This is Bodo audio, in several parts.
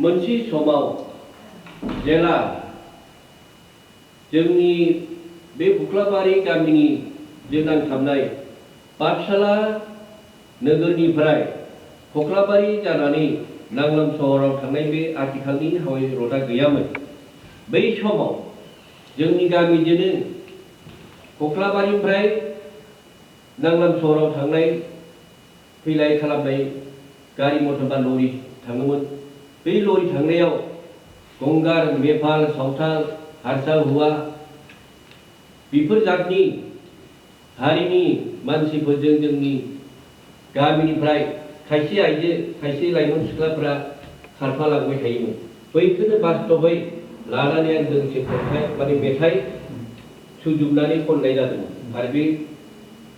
मोनसे समाव जेला जोंनि बे फुख्लाबारि गामिनि जे नांथाबनाय पाठशाला नोगोरनिफ्राय फुख्लाबारि जानानै नांलाम सहराव थांनाय बे आथिखालनि हाइवे रडआ गैयामोन। बै समाव जोंनि गामिजोंनो फुख्लाबारिनिफ्राय नांलाम सहराव थांनाय फैलाय खालामनाय गारि मटर बा लरि थाङोमोन। बै लरि थांनायाव गंगार, नेपाल, सावथाल, हारसा हौवा बेफोर जातनि हारिनि मानसिफोरजों जोंनि गामिनिफ्राय खायसे आइजो खायसे लाइमोन सिख्लाफोरा खारफालांबाय थायोमोन। बैखौनो बास्तबै लानानै आं दोंसे खन्थाइ माने मेथाइ सुजुबनानै खननाय जादोंमोन आरो बे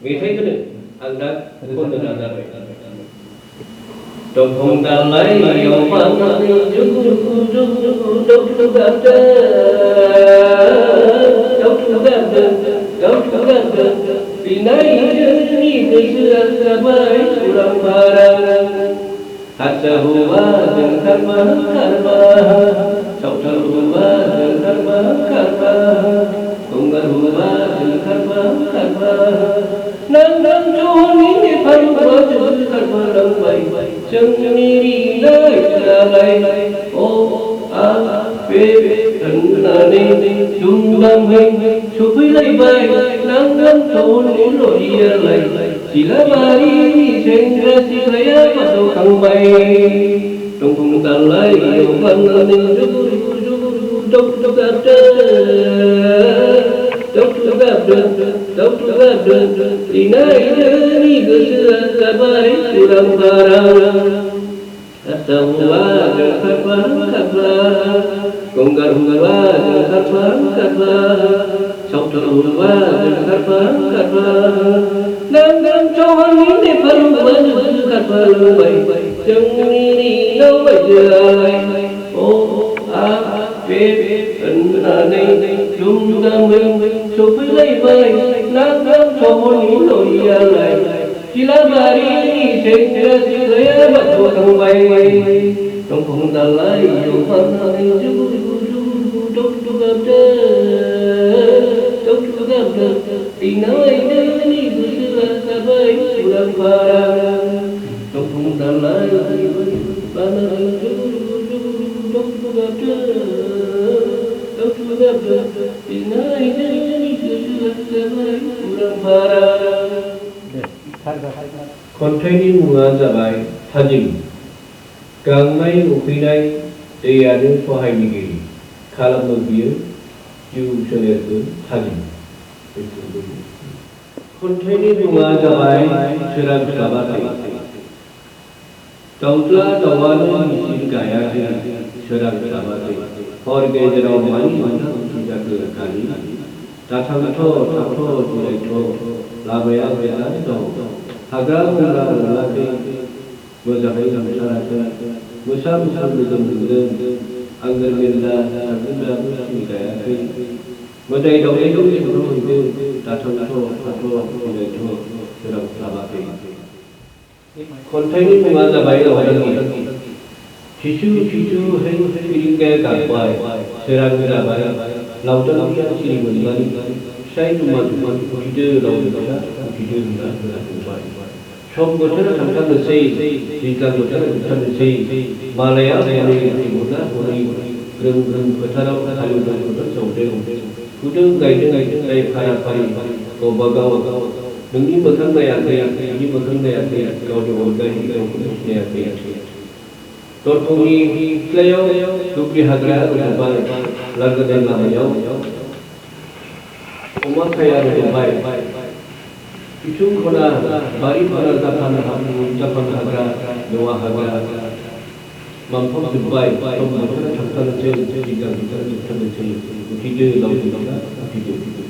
मेथाइखौनो आं दा खननो नाजाबाय। दंफां दालाइयाव बानानै जुगु जुगु जुगु जुगु दाउथु गाबदों, दाउथु गाबदों, दाउथु गाबदों, बिनायनि गोसोआ जाबाय उरां फारां। हारसा हौवाजों खारबा खारबा, सावथाल हौवाजों खारबा खारबा, गंगार हौवाजों खारबा खारबा, नांलाम सहरनि नेपाल हौवाजों खारफालांबाय जोंनि रिलाय जालाय अ आ बे होननानै दुमदामै सफैलायबाय नांलाम सहरनि लरियालाय। सिलाबारिनि सेंग्रा सिख्लाया बादावखांबाय दंफां दालाइयाव बानानै जुगु जुगु जुगु जुगु दाउथु गाबदों, दाउथु गाबदों, दाउथु गाबदों, बिनायनि गोसोआ जाबाय उरां फारां। हारसा हौवाजों खारफा खारफा, गंगार हौवाजों खारफा खारफा, सावथाल हौवाजों खारफा खारफा, नांलाम सहरनि नेपाल हौवाजों खारफालांबाय जोंनि रिलाव बायजोआलाय अ आ बे होननानै दुमदामै सफैलायबाय नांलाम सहरनि लरियालाय। सिलाबारिनि सेंग्रा सिख्लाया बादावखांबाय दंफां दालाइयाव बानानै जुगु जुगु जुगु जुगु दाउथु गाबदों, दाउथु गाबदों, बिनायनि गोसोआ जाबाय उरां फारां। दंफां दालाइयाव बानानै जुगु जुगु जुगु जुगु दाउथु गाबदों, दाउथु गाबदों, बिनायनि गोसोआ जाबाय उरां फारां। खन्थाइनि मुङा जाबाय थाजिम। गांनाय उखैनाय दैयानो सहायनिगिरि खालामो बियो जिउ सोलेरखौ थाजिम। खन्थाइनि मुङा जाबाय सोरां साबाखै। दाउज्ला दाउआनो मिथिं गायाखै सोरां साबाखै, हर गेजेराव मानि माथा ओंख्रि जाखो खालि, दाथांथ' थांथ' जिरायथ' लामाया गोजान दं, हाग्रा बंग्रा मोनाखै मोजाङै थांथाराखै, मोसा मुफुर लोगो मोनदों आंगोर मेरला थांदोंब्लाबो सिं गायाखै, मोदाय दावदायखौ सोंहरहैदों दाथांथ' थाथ' जिरायथ' सोरां साबाखै। खन्थाइनि मुङा जाबाय लावदांगि। सिसु सिसु हें फिरिंगाया गाबबाय सोरां जाबाय, लावदांगिया सिरि मोनबाय फिसाइ दुमा दुमा उखिदो लावदांगिया उखिदो होनना बुंबाय। सम बोथोर थांथारनोसै दैज्लां बोथोर जोबथारनोसै, मालाया हनै हरना हनै ग्रोम ग्रोम फोथाराव हालेवदों फोथार जावदों, फुदों गायदों जाय फारा फारि गावबा गाव नोंनि मोखां नायाखै नोंनि मोखां नायाखै गावनि अनगायै गावखौनो सिनायाखै। दरखंनि सिथ्लायाव दुब्लि हाग्रा रज'बाय, लांगोना लामायाव अमा खाया रज'बाय, इसुं खना बारि खना जापान हाग्रा नवा हाग्रा मामफबजोब्बाय। सम बोथोरा थांथारनोसै दैज्लां बोथोरा जोबथारनोसै उखिदो लावदांगिया उखिदो।